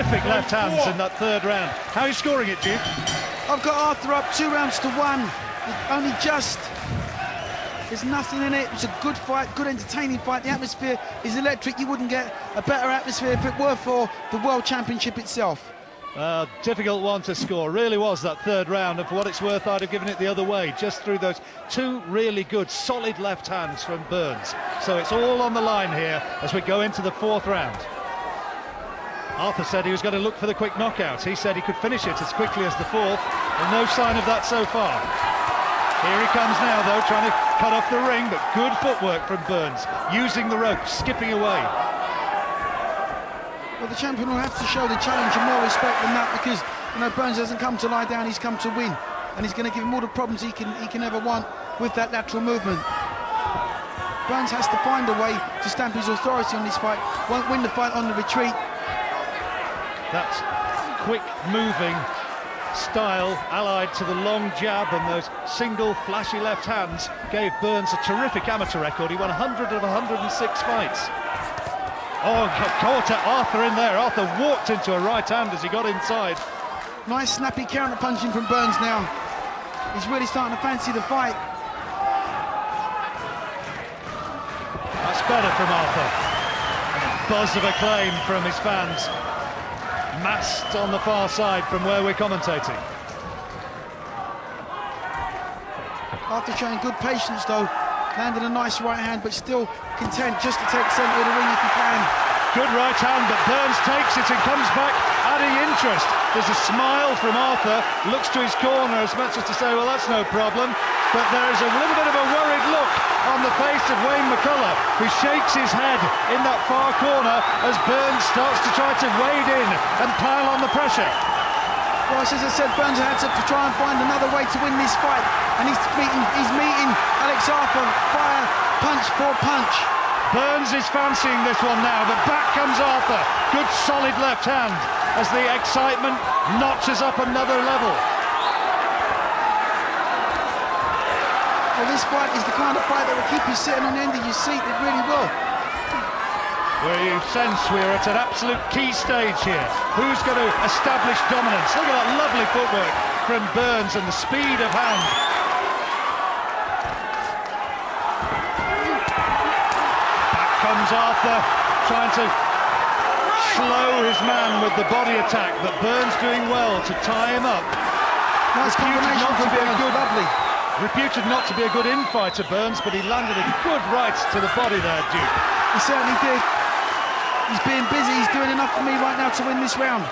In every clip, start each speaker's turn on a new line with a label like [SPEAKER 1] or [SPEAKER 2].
[SPEAKER 1] terrific left hands in that third round. How are you scoring it, Duke?
[SPEAKER 2] I've got Arthur up 2-1. Only just. There's nothing in it. It was a good fight, good entertaining fight. The atmosphere is electric. You wouldn't get a better atmosphere if it were for the World Championship itself.
[SPEAKER 1] Difficult one to score, really was, that third round, and for what it's worth, I'd have given it the other way, just through those two really good, solid left hands from Burns. So it's all on the line here as we go into the fourth round. Arthur said he was going to look for the quick knockout. He said he could finish it as quickly as the fourth, and no sign of that so far. Here he comes now, though, trying to cut off the ring, but good footwork from Burns, using the rope, skipping away.
[SPEAKER 2] Well, the champion will have to show the challenger more respect than that, because, you know, Burns hasn't come to lie down, he's come to win, and he's going to give him all the problems he can ever want with that lateral movement. Burns has to find a way to stamp his authority on this fight. Won't win the fight on the retreat.
[SPEAKER 1] That quick-moving style, allied to the long jab and those single flashy left hands, gave Burns a terrific amateur record. He won 100 of 106 fights. Oh, caught Arthur in there. Arthur walked into a right hand as he got inside.
[SPEAKER 2] Nice snappy counter-punching from Burns now. He's really starting to fancy the fight.
[SPEAKER 1] That's better from Arthur. And a buzz of acclaim from his fans, massed on the far side from where we're commentating.
[SPEAKER 2] Arthur showing good patience though, landed a nice right hand, but still content just to take centre of the ring if he can.
[SPEAKER 1] Good right hand, but Burns takes it and comes back, adding interest. There's a smile from Arthur, looks to his corner as much as to say, well, that's no problem. But there's a little bit of a worried look on the face of Wayne McCullough, who shakes his head in that far corner as Burns starts to try to wade in and pile on the pressure.
[SPEAKER 2] Well, as I said, Burns had to try and find another way to win this fight, and he's meeting Alex Arthur via punch for punch.
[SPEAKER 1] Burns is fancying this one now, but back comes Arthur. Good solid left hand as the excitement notches up another level.
[SPEAKER 2] Well, this fight is the kind of fight that will keep you sitting on the end of your seat. It really will.
[SPEAKER 1] Where you sense we're at an absolute key stage here. Who's going to establish dominance? Look at that lovely footwork from Burns and the speed of hand. Back comes Arthur, trying to slow his man with the body attack, but Burns doing well to tie him up.
[SPEAKER 2] Nice combination from Burns, lovely.
[SPEAKER 1] Reputed not to be a good in-fighter, Burns, but he landed a good right to the body there, Duke.
[SPEAKER 2] He certainly did. He's being busy, he's doing enough for me right now to win this round.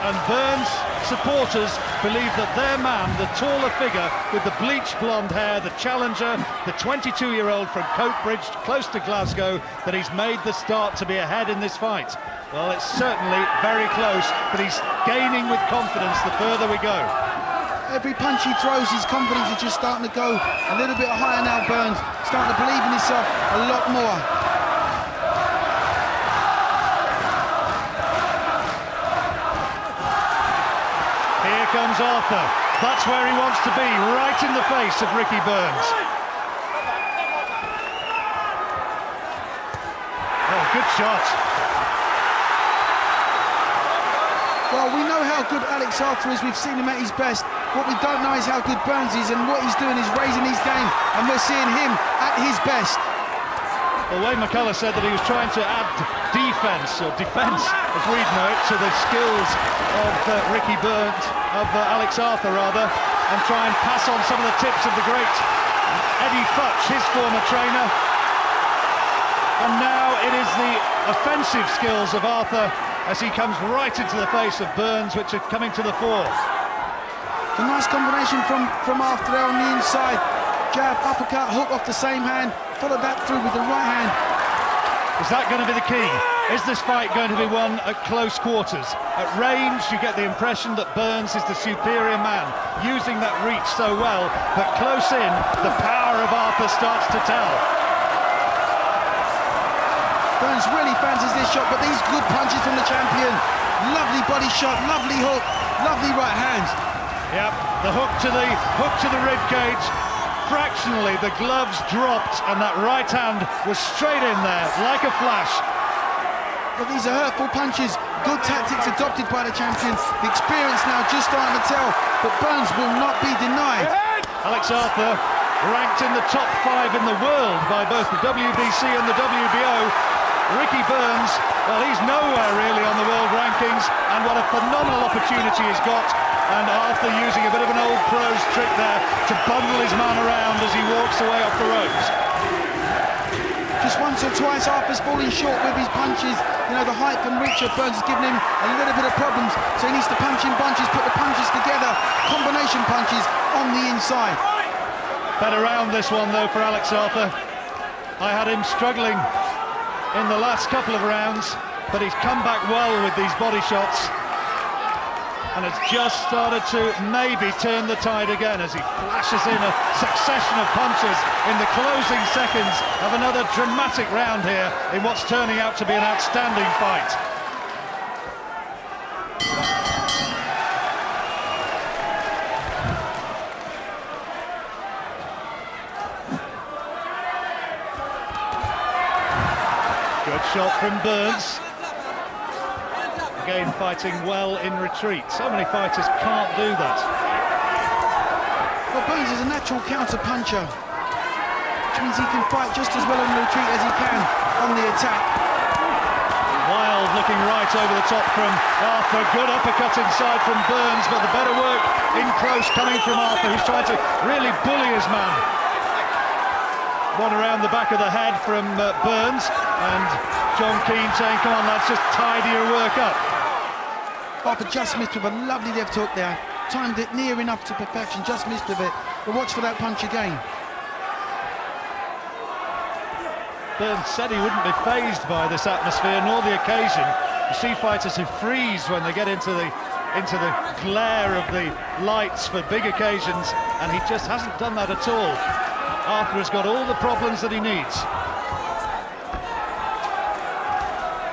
[SPEAKER 1] And Burns supporters believe that their man, the taller figure with the bleached blonde hair, the challenger, the 22-year-old from Coatbridge, close to Glasgow, that he's made the start to be ahead in this fight. Well, it's certainly very close, but he's gaining with confidence the further we go.
[SPEAKER 2] Every punch he throws, his confidence is just starting to go a little bit higher now, Burns. Starting to believe in himself a lot more.
[SPEAKER 1] Here comes Arthur. That's where he wants to be, right in the face of Ricky Burns. Oh, good shot.
[SPEAKER 2] Well, we know how good Alex Arthur is. We've seen him at his best. What we don't know is how good Burns is, and what he's doing is raising his game, and we're seeing him at his best.
[SPEAKER 1] Well, Wayne McCullough said that he was trying to add defence, as we know it, to the skills of Ricky Burns, of Alex Arthur rather, and try and pass on some of the tips of the great Eddie Futch, his former trainer. And now it is the offensive skills of Arthur as he comes right into the face of Burns, which are coming to the fore.
[SPEAKER 2] It's a nice combination from Arthur there on the inside. Jab, uppercut, hook off the same hand, follow that through with the right hand.
[SPEAKER 1] Is that going to be the key? Is this fight going to be won at close quarters? At range, you get the impression that Burns is the superior man, using that reach so well, but close in, the power of Arthur starts to tell.
[SPEAKER 2] Burns really fancies this shot, but these good punches from the champion. Lovely body shot, lovely hook, lovely right hands.
[SPEAKER 1] Yep, the hook to the rib cage. fractionally the gloves dropped and that right hand was straight in there like a flash.
[SPEAKER 2] But these are hurtful punches. Good tactics adopted by the champion. The experience now just starting to tell, but Burns will not be denied.
[SPEAKER 1] Alex Arthur, ranked in the top 5 in the world by both the WBC and the WBO. Ricky Burns, well, he's nowhere really on the world rankings, and what a phenomenal opportunity he's got. And Arthur using a bit of an old pro's trick there to bundle his man around as he walks away off the ropes.
[SPEAKER 2] Just once or twice Arthur's falling short with his punches. You know, the height and reach of Burns has given him a little bit of problems, so he needs to punch in bunches, put the punches together, combination punches on the inside.
[SPEAKER 1] Better round this one though for Alex Arthur. I had him struggling in the last couple of rounds, but he's come back well with these body shots and has just started to maybe turn the tide again as he flashes in a succession of punches in the closing seconds of another dramatic round here in what's turning out to be an outstanding fight. Good shot from Burns. Again, fighting well in retreat. So many fighters can't do that.
[SPEAKER 2] Well, Burns is a natural counter-puncher, which means he can fight just as well in retreat as he can on the attack.
[SPEAKER 1] Wild looking right over the top from Arthur. Good uppercut inside from Burns, but the better work in close coming from Arthur, who's trying to really bully his man. One around the back of the head from Burns, and John Keane saying, come on lads, just tidy your work up.
[SPEAKER 2] Arthur just missed with a lovely left hook there. Timed it near enough to perfection, just missed with it. But watch for that punch again.
[SPEAKER 1] Burns said he wouldn't be fazed by this atmosphere nor the occasion. You see fighters who freeze when they get into the glare of the lights for big occasions, and he just hasn't done that at all. Arthur has got all the problems that he needs.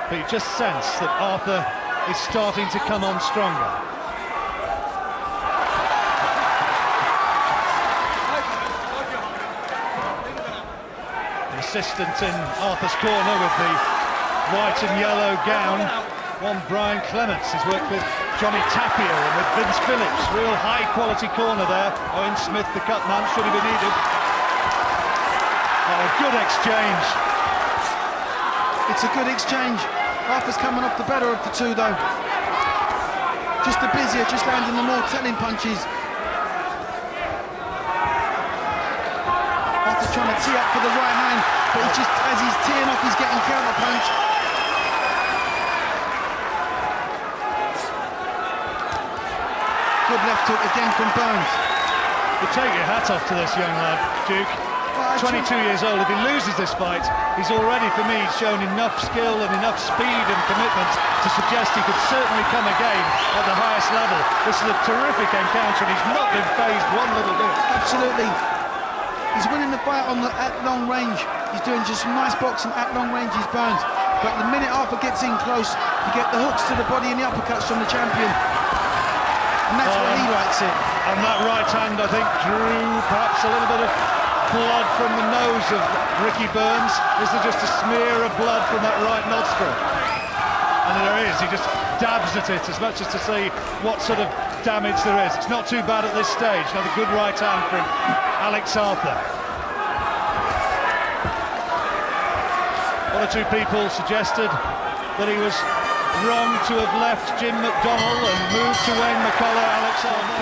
[SPEAKER 1] But you just sense that Arthur is starting to come on stronger. The assistant in Arthur's corner with the white and yellow gown, one Brian Clements. He's worked with Johnny Tapia and with Vince Phillips. Real high quality corner there. Owen Smith, the cut man, should he be needed. Oh, good exchange.
[SPEAKER 2] It's a good exchange. Arthur's coming off the better of the two though. Just the busier, just landing the more telling punches. Arthur trying to tee up for the right hand, but he's just, as he's teeing off, he's getting counter punch. Good left hook again from Burns.
[SPEAKER 1] You take your hat off to this young lad, Duke. 22 years old. If he loses this fight, he's already, for me, shown enough skill and enough speed and commitment to suggest he could certainly come again at the highest level. This is a terrific encounter, and he's not been fazed one little bit.
[SPEAKER 2] Absolutely. He's winning the fight at long range. He's doing just some nice boxing at long range, he's Burns. But the minute Arthur gets in close, you get the hooks to the body and the uppercuts from the champion. And that's where he likes it.
[SPEAKER 1] And that right hand, I think, drew perhaps a little bit of blood from the nose of Ricky Burns. Is there just a smear of blood from that right nostril? And there is. He just dabs at it as much as to see what sort of damage there is. It's not too bad at this stage. Another good right hand from Alex Arthur. One or two people suggested that he was wrong to have left Jim McDonnell and moved to Wayne McCullough. Alex Arthur.